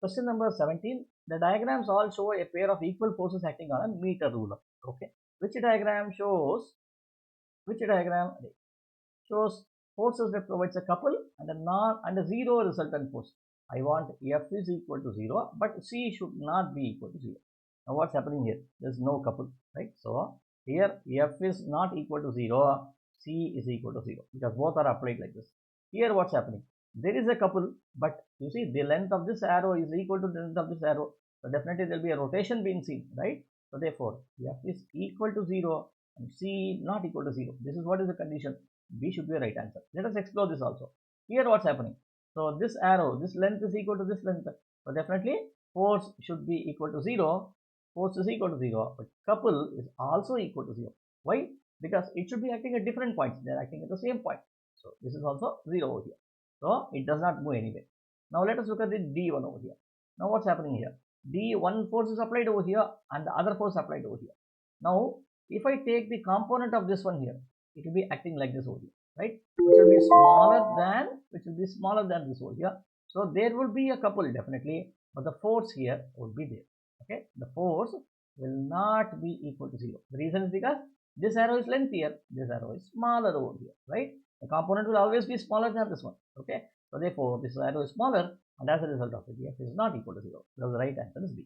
Question number 17. The diagrams all show a pair of equal forces acting on a meter ruler. Okay. Which diagram shows forces that provides a couple and a zero resultant force. I want F is equal to 0, but C should not be equal to 0. Now what's happening here? There's no couple, right? So here F is not equal to 0, C is equal to 0 because both are applied like this. Here what's happening? There is a couple, but you see the length of this arrow is equal to the length of this arrow. So definitely there will be a rotation being seen, right? So therefore F is equal to 0 and C not equal to 0. This is what is the condition. B should be the right answer. Let us explore this also. Here what's happening? So this arrow, this length is equal to this length. So definitely force should be equal to 0. Force is equal to 0, but couple is also equal to 0. Why? Because it should be acting at different points. They are acting at the same point. So this is also 0 over here. So it does not move anywhere. Now let us look at the D1 over here. Now what's happening here? D1 force is applied over here and the other force applied over here. Now if I take the component of this one here, it will be acting like this over here, right? Which will be smaller than this over here. So there will be a couple definitely, but the force here would be there. Okay, the force will not be equal to 0. The reason is because this arrow is lengthier, this arrow is smaller over here, right? The component will always be smaller than this one. Okay, so therefore this arrow is smaller, and as a result of it, F is not equal to 0. So the right answer is B.